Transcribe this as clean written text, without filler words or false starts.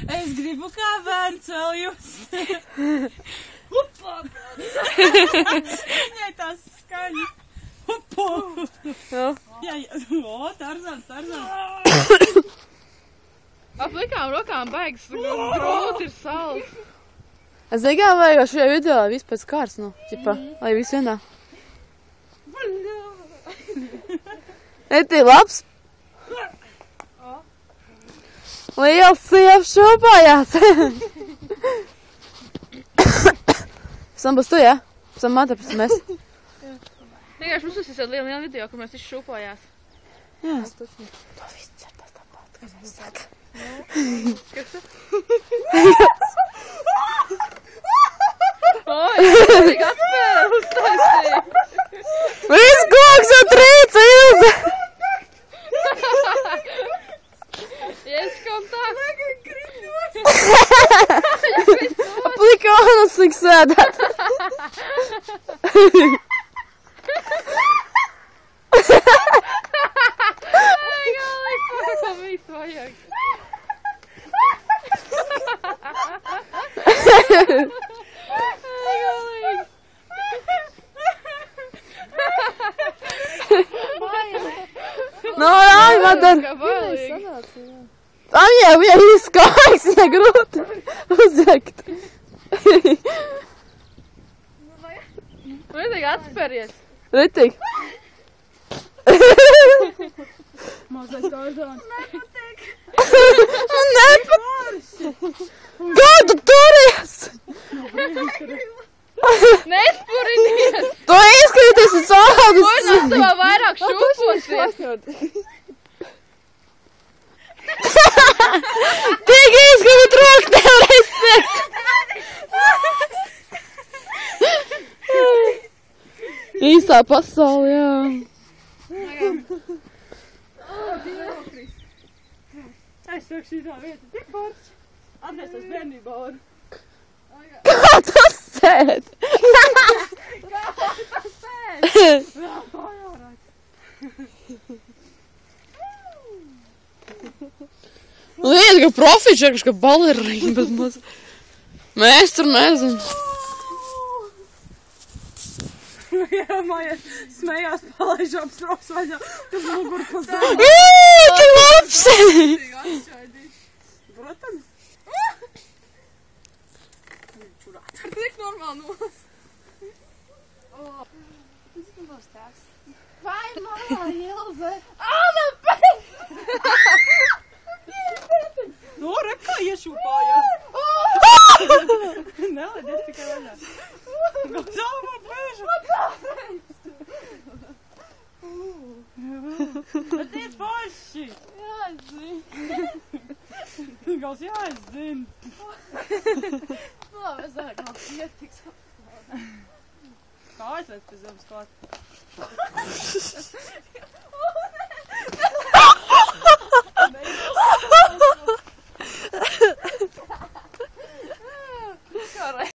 Es gribu kā bērns vēl jūs. Viņai tās skaņas. Jā, Tarzans. Aplikām rokām baigas, grūti ir sals. Es zinu, vajag šajā video, lai viss pēc kārs, nu, ķipa, lai viss vienā. Eti, labs. Liels sievs šūpājās. Sam būs tu, jā? Sam mata, pēc mēs. Vienkārši mums uzsīs liela video, kur mēs visi šūpājās. Jā. To viss cer tas tāpat, kas mēs saka. Kas tu? Oi, vajag atspēlē uztaisīt. Viss koks jau trīca, Ilze. Yes, kontakt. Aplikānas sik sēdēt. Ko viss vajag. No, ai, Madan. Tam jau bija izskaiks, ja grūti uzvekt. Vajag atspēries. Ritīgi. Mazliet Tarzans. Nepatīk. Gadu turies! Nespurinies! Tu izkrīties uz saules! Ko no savā vairāk šūposies? Tik izkrīt roku nevarēs sniegt! Īsā pasauli, jā. Es saku šitā vieta, tik forši. Atgrieztos bērnībā un... Kā tas sēd? Kā tas sēd? Vēl mājārāk. Lieta, ka profičerkas, ka balerīna, bet maz... Mēs tur nezinu. Jā, Maija smējās, palaižām stroks vaļā, kas mugur pa zemu. Tik labs! Protams. Tik normāli nos. Vai, mamā, Ilze? No, repā iešūpājās. Nelaidies tikai vaļā. Galvā bēža. Bet tiec forši. Jā, es zinu. Gals, jā, es zinu. Labi, es zinu, kā ietiks. Kā es pēc zemes klāt?